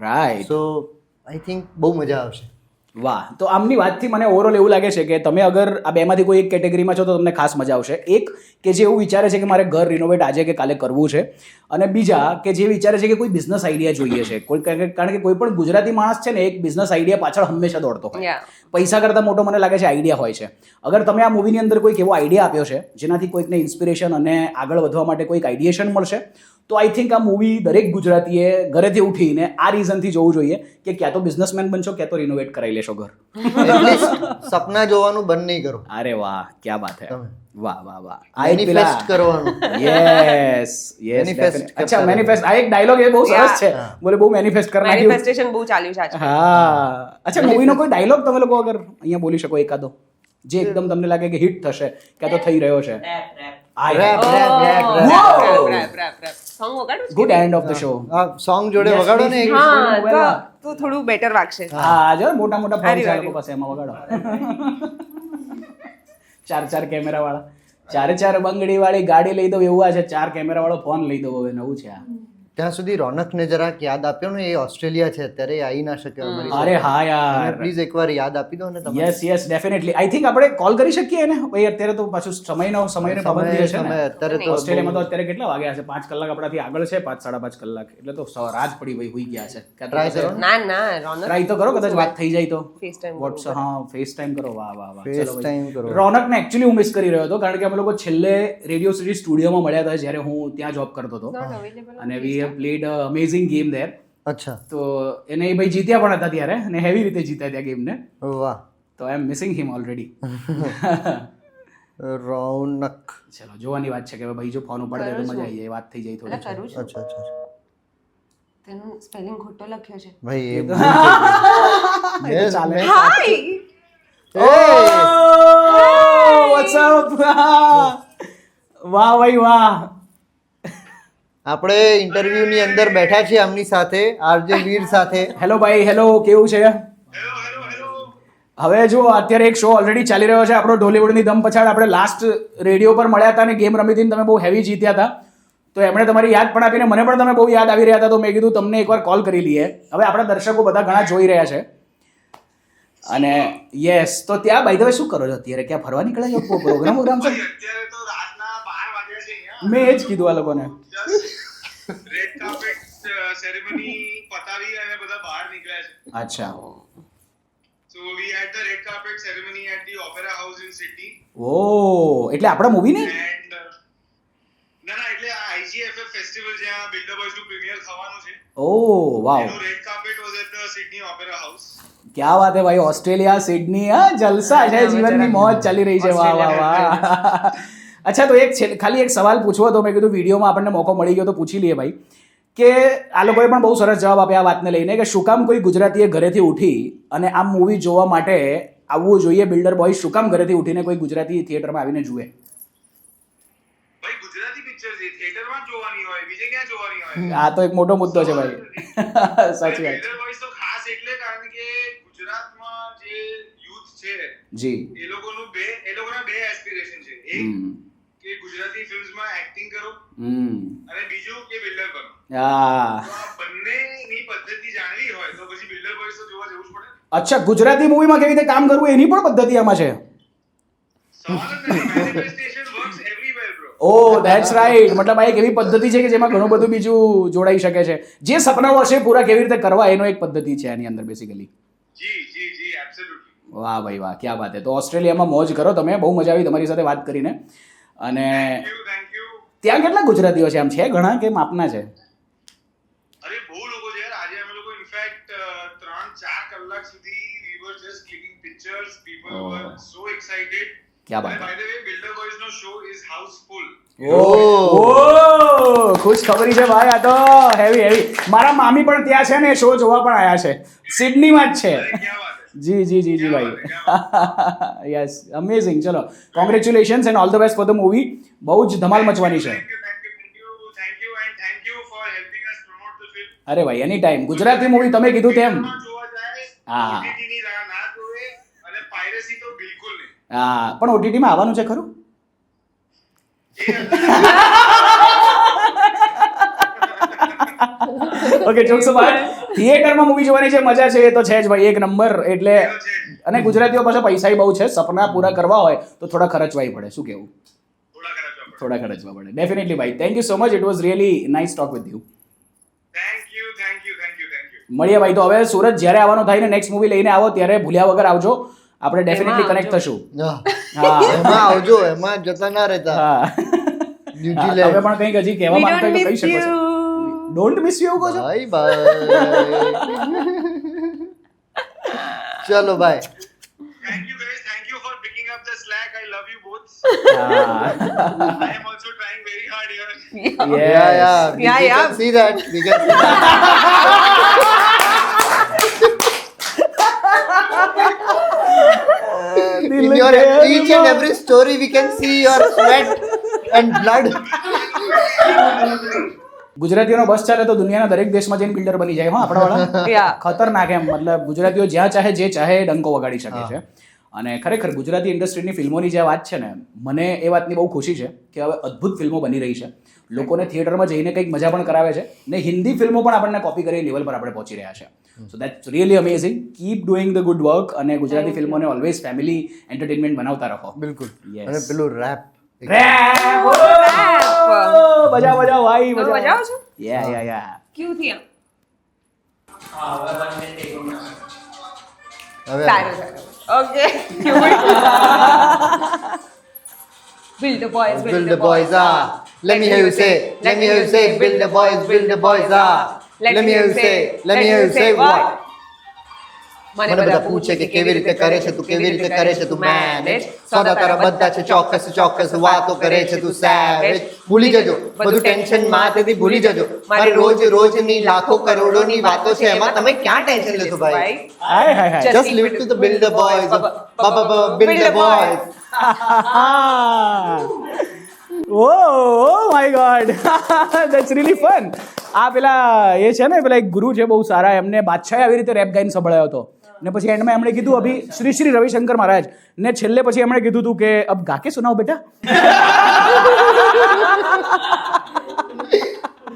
રાઈટ સો આઈ થિંક બહુ મજા આવશે. વાહ તો આમની વાતથી મને ઓવરઓલ એવું લાગે છે કે તમે અગર આ બેમાંથી કોઈ એક કેટેગરીમાં છો તો તમને ખાસ મજા આવશે. એક કે જે એવું વિચારે છે કે મારે ઘર રિનોવેટ આજે કે કાલે કરવું છે અને બીજા કે જે વિચારે છે કે કોઈ બિઝનેસ આઈડિયા જોઈએ છે કોઈ કારણ કે કોઈ પણ ગુજરાતી માણસ છે ને એક બિઝનેસ આઈડિયા પાછળ હંમેશા દોડતો હોય પૈસા કરતાં મોટો મને લાગે છે આઈડિયા હોય છે. અગર તમે આ મૂવીની અંદર કોઈક એવો આઈડિયા આપ્યો છે જેનાથી કોઈકને ઇન્સ્પિરેશન અને આગળ વધવા માટે કોઈક આઈડિયેશન મળશે તો આઈ થિંક આ મૂવી દરેક ગુજરાતીએ ઘરેથી ઉઠીને આ રીઝનથી જોવું જોઈએ કે ક્યાં તો બિઝનેસમેન બનશો ક્યાં તો રિનોવેટ કરાવી લેશો ઘર. એટલીસ્ટ સપના જોવાનું બંધ નહીં કરો. અરે વાહ ક્યા બાત હે વાહ વાહ વાહ મેનિફેસ્ટ કરવાનું. યસ યસ Manifest અચ્છા મેનિફેસ્ટ આ એક ડાયલોગ એ બહુ સરસ છે બોલે બહુ મેનિફેસ્ટ કરી નાખ્યું મેનિફેસ્ટેશન બહુ ચાલ્યું છે આજકાલ. હા અચ્છા મૂવીનો કોઈ ડાયલોગ તમે લોકો અગર અહીંયા બોલી શકો એકાદો જે એકદમ તમને લાગે કે હિટ થશે ક્યાં તો થઈ રહ્યો છે સોંગ વગાડું good end of the show આ સોંગ જોડે વગાડો ને એક. હા તો થોડું બેટર વાગશે. હા જો મોટા મોટા ફોન છે આ લોકો પાસે એમાં વગાડો ચાર કેમેરા વાળા ચાર બંગડી વાળી ગાડી લઈ દો એવું આ છે 4 કેમેરા વાળો ફોન લઈ દો હવે નવું છે આ ત્યાં સુધી રોનકને જરાક યાદ આપ્યો ને, એ ઓસ્ટ્રેલિયા છે અત્યારે, એ આવી ના શકે અમારી અરે હા યાર, પ્લીઝ એકવાર યાદ આપી દો ને તમે. Yes definitely. આઈ થિંક આપણે કોલ કરી શકીએ ને ભાઈ, અત્યારે તો પાછું સમયનો પાબંદી છે ને અત્યારે તો ઓસ્ટ્રેલિયામાં. તો અત્યારે કેટલા વાગ્યા છે? 5 કલાક આપણાથી આગળ છે, 5-5.5 કલાક, એટલે તો રાત પડી ભાઈ, હોઈ ગયા છે. ટ્રાય કરો, ના રોનક ટ્રાય તો કરો, કદાચ વાત થઈ જાય તો. FaceTime વોટ્સએપ, હા ફેસ ટાઈમ કરો. વાહ FaceTime કરો. રોનકને એકચ્યુઅલી હું મિસ કરી રહ્યો હતો, કારણ કે અમે લોકો છેલ્લે રેડિયો સિટી સ્ટુડિયોમાં મળ્યા હતા જ્યારે હું ત્યાં જોબ કરતો હતો, અને we have played amazing game there. અચ્છા, તો એને એ ભાઈ જીત્યા પણ હતા ત્યારે, અને હેવી રીતે જીત્યા ત્યાં ગેમને. વાહ. તો આઈ એમ મિસિંગ હિમ ઓલરેડી. રોનક, ચલો જોવાની વાત છે કે ભાઈ જો ફોન ઉપાડે તો મજા આવી જાય, વાત થઈ જાય થોડી. કરું છું. અચ્છા, તેનું સ્પેલિંગ ખોટો લખ્યો છે. ભાઈ એ એ તો ચાલે. હાય વોટ્સ અપ. વાહ ભાઈ વાહ. આપણે ઇન્ટરવ્યુ ની અંદર બેઠા છીએ આમની સાથે, આરજે વીર સાથે. હેલો ભાઈ, હેલો, કેવું છે? હવે જો અત્યારે એક શો ઓલરેડી ચાલી રહ્યો છે આપણો ઢોલીવુડની ધમ પછાડ. આપણે લાસ્ટ રેડિયો પર મળ્યા હતા અને ગેમ રમી હતી, તમે બહુ હેવી જીત્યા હતા. તો એમણે તમારી યાદ પણ આપીને મને પણ તમે બહુ યાદ આવી રહ્યા હતા, તો મેં કીધું તમને એકવાર કોલ કરી લઈએ. હવે આપણા દર્શકો બધા ઘણા જોઈ રહ્યા છે, અને યસ, તો ત્યાં બાય ધ વે શું કરો છો અત્યારે? ક્યાં ફરવા નીકળ્યા છો? પ્રોગ્રામ છે? મેં એ જ કીધું આ લોકોને. રેડ કાર્પેટ સેરેમની પતાવી અને બધા બહાર નીકળ્યા છે. અચ્છા. So we had the red carpet ceremony at the Opera House in Sydney. ઓ, એટલે આપણા મૂવી ને? And ના એટલે આ IGFF ફેસ્ટિવલ જ્યાં બિલ્ડર બોયઝ નું પ્રીમિયર થવાનું છે. ઓ વાવ, એનું red carpet was at the Sydney Opera House. क्या बात है भाई, ऑस्ट्रेलिया सिडनी, हाँ जलसा है, जीवनની મોજ ચાલી રહી છે. વાહ વાહ વાહ. અચ્છા, તો એક ખાલી એક સવાલ પૂછવો હતો, મેં કીધું વિડીયોમાં આપણને મોકો મળી ગયો તો પૂછી લઈએ ભાઈ, કે આ લોકોએ પણ બહુ સરસ જવાબ આપ્યા આ વાતને લઈને, કે શું કામ કોઈ ગુજરાતીએ ઘરેથી ઉઠી અને આ મૂવી જોવા માટે આવવું જોઈએ? બિલ્ડર બોય શું કામ ઘરેથી ઉઠીને કોઈ ગુજરાતી થિયેટરમાં આવીને જુએ? ભાઈ ગુજરાતી પિક્ચર છે, થિયેટરમાં જોવાની હોય, બીજે ક્યાં જોવાની હોય? આ તો એક મોટો મુદ્દો છે ભાઈ. સાચી વાત. બિલ્ડર બોયઝ તો ખાસ એટલે કારણ કે ગુજરાતમાં જે યુથ છે જી, એ લોકોના બે એસ્પિરેશન છે. એક કે ગુજરાતી ફિલ્મ્સમાં એક્ટિંગ કરો, અને બીજું કે બિલ્ડર બનો. હા. તો આ બંનેની પદ્ધતિ જાણવી હોય તો પછી બિલ્ડર બોયઝ તો જોવા જવું જ પડે. અચ્છા, ગુજરાતી મૂવીમાં કેવી રીતે કામ કરવું એની પણ પદ્ધતિ આમાં છે? સવાલ જ નથી. Manifestation works everywhere bro. Oh that's right. મતલબ આ એક એવી પદ્ધતિ છે કે જેમાં ઘણું બધું બીજું જોડાઈ શકે છે. જે સપનાઓ હશે પૂરા કેવી રીતે કરવા, એનો એક પદ્ધતિ છે આની અંદર બેસિકલી. જી એબ્સોલ્યુટલી. વાહ ભાઈ વાહ, ક્યાં વાત છે. તો ઓસ્ટ્રેલિયામાં મોજ કરો તમે, બહુ મજા આવી તમારી સાથે વાત કરીને. અને થેન્ક યુ. ત્યાં કેટલા ગુજરાતીઓ છે? આમ છે ઘણા કે માપના છે? અરે બહુ લોકો છે યાર. આજે અમે લોકો ઇનફેક્ટ 3-4 કલાક સુધી we were just clicking pictures. People were so excited. क्या बात And है. by the way, Builder Boys no show is houseful. ઓ ખુશ ખબરી છે ભાઈ, આ તો હેવી. મારા મામી પણ ત્યાં છે ને, શો જોવા પણ આયા છે, સિડનીમાં જ છે. અરે ક્યાં વાત है. જી ભાઈ. Yes, amazing. ચલો, congratulations and all the best for the movie. બહુ જ ધમાલ મચવાની છે. Thank you and thank you for helping us promote the film. અરે ભાઈ, એની ટાઈમ. ગુજરાતી મૂવી તમે કીધું તેમ. માં જોવા જાય, હા. OTT ની રાહ ના જોવે, અને પાયરેસી તો બિલકુલ નહીં. હા, પણ ઓટીટીમાં આવવાનું છે ખરું? Okay, jokes apart. થિયેટરમાં મૂવી જોવાની જે મજા છે એ તો છે જ ભાઈ, એક નંબર. એટલે અને ગુજરાતીઓ પાસે પૈસા બહુ છે, સપના પૂરા કરવા હોય તો થોડા ખર્ચવાય પડે. શું કેવું? થોડા ખર્ચવા પડે. ડેફિનેટલી ભાઈ. Thank you so much. It was really nice talk with you. Thank you. મળીએ ભાઈ. તો હવે સુરત જ્યારે આવવાનું થાય ને, નેક્સ્ટ મૂવી લઈને આવો ત્યારે ભૂલ્યા વગર આવજો. આપણે ડેફિનેટલી કનેક્ટ થશું. હા, એમાં આવજો, એમાં જતા ના રહેતા. હા. ન્યુઝીલેન્ડ તમે પણ કંઈક હજી કહેવા માંગતા હોય તો કહી શકો છો. ડોન્ટ મિસ યુ કહો છો? બાય. ચલો by. Thank you guys. Thank you for picking up the slack. I love you both. હા. I am also trying very hard here. Yeah. We can see that. In your each and every story, we can see your sweat and blood. ગુજરાતીઓનો બસ ચાલે તો દુનિયાના દરેક દેશમાં જઈને builder બની જાય. હા, આપણા વાળા ખતરનાક એમ. મતલબ ગુજરાતીઓ જ્યાં ચાહે જે ચાહે ડંકો વગાડી શકે છે. અને ખરેખર ગુજરાતી ઇન્ડસ્ટ્રીની ફિલ્મોની જે વાત છે ને, મને એ વાતની બહુ ખુશી છે કે હવે અદ્ભુત ફિલ્મો બની રહી છે, લોકોને થિયેટરમાં જઈને કંઈક મજા પણ કરાવે છે, ને હિન્દી ફિલ્મો પણ આપણને કોપી કરી લેવલ પર આપણે પહોંચી રહ્યા છે. સો that's really amazing. Keep doing the good work અને ગુજરાતી ફિલ્મોને ઓલવેઝ ફેમિલી એન્ટરટેનમેન્ટ બનાવતા રહો. બિલકુલ. Yes. અને પેલું રેપ બજાવ ભાઈ તમે બજાવો છો? યા ક્યુ થી હવે સારું. Okay. Build the boys, build the boys ah, let me hear you say, let me hear you say, build the boys ah, let me hear you say what. મને બધા પૂછે કે કેવી રીતે કરે છે તું, કેવી રીતે કરે છે તું મેનેજ, સોદા તારા બધા છે ચોક્કસ વાતો કરે છે તું સેવેજ. ભૂલી જજો બધું ટેન્શન માથેથી ભૂલી જજો, મારી રોજની લાખો કરોડોની વાતો છે, એમાં તમે ક્યાં ટેન્શન લેશો ભાઈ. હાય Just leave it to the build the boys, build the boys. Oh my god, that's really fun. આ પેલા એ છે ને, પેલા એક ગુરુ છે બહુ સારા, એમને બાદશાહે આવી રીતે રેપ ગાઈને સંભળાયો હતો, ને પછી એન્ડમાં એમણે કીધું અભી શ્રી રવિશંકર મહારાજ, ને છેલ્લે પછી એમણે કીધું હતું કે અબ ગા કે સુનાઓ બેટા.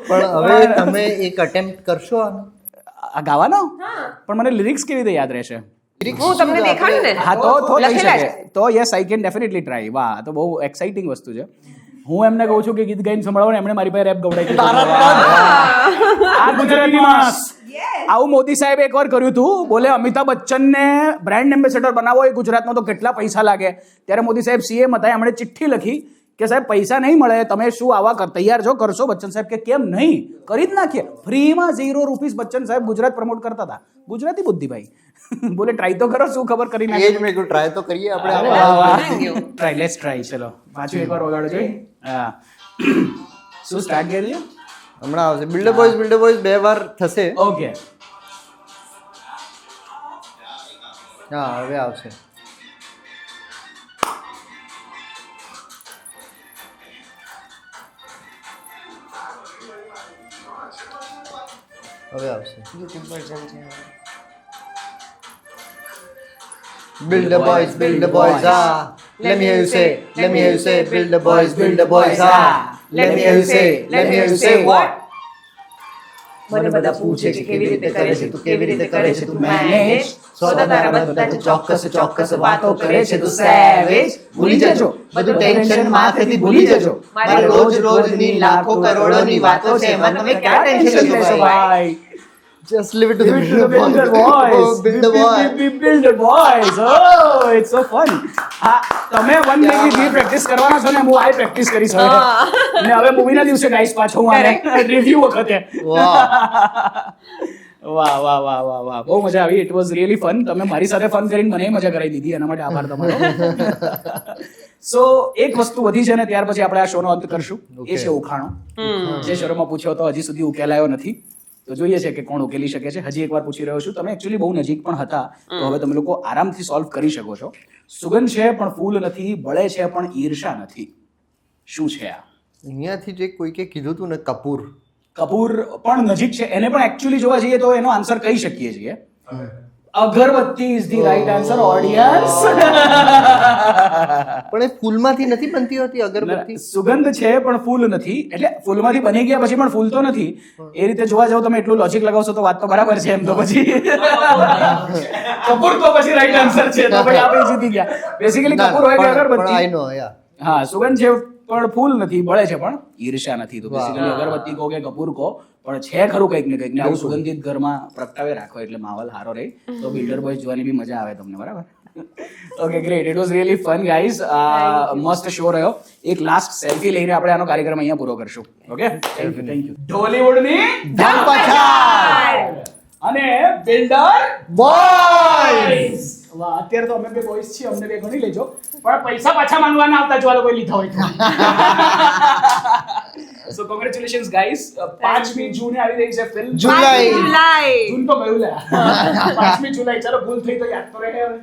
પણ હવે તમે એક અટેમ્પ્ટ કરશો આનો? આ ગાવાનો? પણ મને લિરિક્સ કેવી રીતે યાદ રહેશે? હું તમને દેખાડું ને. હા તો થઈ લખેલા શકે, તો yes I can definitely try. વાહ, તો બહુ એક્સાઇટિંગ વસ્તુ છે. હું એમને કહું છું કે ગીત ગાઈને સંભળાવો ને એમણે મારી પાસે રેપ ગવડાવી દીધું. આ ગુજરાતી માણસ. આવું મોદી સાહેબ એકવાર કર્યું હતું, બોલે અમિતાભ બચ્ચનને બ્રાન્ડ એમ્બેસેડર બનાવો એ ગુજરાતમાં તો કેટલા પૈસા લાગે. ત્યારે મોદી સાહેબ સીએમ હતા, એમણે ચિઠ્ઠી લખી કે સાહેબ પૈસા નહીં મળે, તમે શું આવા તૈયાર છો, કરશો? બચ્ચન સાહેબ કે કેમ નહીં, કરી જ નાખીએ. ફ્રીમાં ₹0 બચ્ચન સાહેબ ગુજરાત પ્રમોટ કરતા હતા. ગુજરાતી બુદ્ધિ ભાઈ. બોલે ટ્રાય તો કરો, શું ખબર કરી નાખીએ. મેં કીધું ટ્રાય તો કરીએ આપણે. Try, let's try. ચલો પાછું એકવાર વગાડો જોઈ. હા, શું સ્ટાર્ટ કરીએ? હમણાં આવશે બિલ્ડ બોયઝ 2 વાર થશે. ઓકે, હા હવે આવશે. હવે આવશે. YouTube version છે. Build the boys ah, let me hear you say, build the boys ah, let me hear you say what. મને બધા પૂછે કે કેવી રીતે કરે છે તું, કેવી રીતે કરે છે તું મેનેજ, સોદા તારા બધા છે ચોક્કસ વાતો કરે છે તું સેવેજ. ભૂલી જજો બધું ટેન્શન માથેથી ભૂલી જજો, મારી રોજની લાખો કરોડોની વાતો છે, એમાં તમે ક્યાં ટેન્શન લેશો ભાઈ. Just leave it to the builder boys. Build the boys. Builder boys. Oh, it's so fun. હા, તમે 1 week ની પ્રેક્ટિસ કરવાના છો ને, હું આ પ્રેક્ટિસ કરીશ હવે. ને હવે મૂવીના દિવસે ગાઈસ પાછો હું આને રિવ્યુ વખતે. વાહ, બહુ મજા આવી. It was really fun. તમે મારી સાથે ફન કરીને મને મજા કરાવી દીધી, એના માટે આભાર તમારો. સો એક વસ્તુ વધી છે ને, ત્યાર પછી આપણે આ શોનો અંત કરશું. એ છે ઉખાણો. જે શરૂમાં પૂછ્યો તો હજી સુધી ઉકેલાયો નથી, તો જોઈએ છે કે કોણ ઉકેલી શકે છે. હજી એકવાર પૂછી રહ્યો છું. તમે એકચ્યુઅલી બહુ નજીક પણ હતા, તો હવે તમે લોકો આરામથી સોલ્વ કરી શકો છો. સુગંધ છે પણ ફૂલ નથી, બળે છે પણ ઈર્ષા નથી. શું છે આ? અહીંયાથી જે કોઈકે કીધું હતું ને, કપૂર પણ નજીક છે. એને પણ એકચ્યુઅલી જોવા જઈએ તો એનો આન્સર કહી શકીએ છીએ. અગરબત્તી is the right answer audience. પણ એ ફૂલમાંથી નથી બનતી હોતી અગરબત્તી. સુગંધ છે પણ ફૂલ નથી, એટલે ફૂલમાંથી બની ગયા પછી પણ ફૂલ તો નથી. એ રીતે જોવા જાવ તમે, એટલું લોજિક લગાવશો તો વાત તો બરાબર છે. એમ તો પછી કપૂર તો પછી રાઈટ આન્સર છે, તો ભાઈ આપણે જીતી ગયા. બેસિકલી કપૂર હોય કે અગરબત્તી. આઈ નો યા. હા, સુગંધ છે પણ ફૂલ નથી, બળે છે પણ ઈર્ષા નથી. તો બેસિકલી અગરબત્તી કહો કે કપૂર કહો, પણ છે ખરું કંઈક ને કંઈક. ને આવું સુગંધિત ઘરમાં પ્રગટાવે રાખો એટલે માહોલ સારો રહે. તો બિલ્ડર બોય જોવાની બી મજા આવે તમને, બરાબર? Okay, great. It was really fun guys. મસ્ત શો રહ્યો. એક લાસ્ટ સેલ્ફી લઈને આપણે આનો કાર્યક્રમ અહીંયા પૂરો કરશું. Okay, thank you. ઢોલીવુડની ધમપછાડ અને બિલ્ડર બોયઝ. વાહ, અત્યારે તો અમે બે બોયઝ છીએ, અમને બે ગણી લેજો, પણ પૈસા પાછા માંગવાના આવતા જો આ લોકો લીધા હોય તો. સો કોંગ્રેચ્યુલેશન્સ ગાઈઝ. 5મી જૂને આવી રહી છે ફિલ્મ. જુલાઈ જૂન તો ગયું લે. 5મી જુલાઈ. ચાલો, ભૂલ થઈ તો યાદ તો રહે હવે.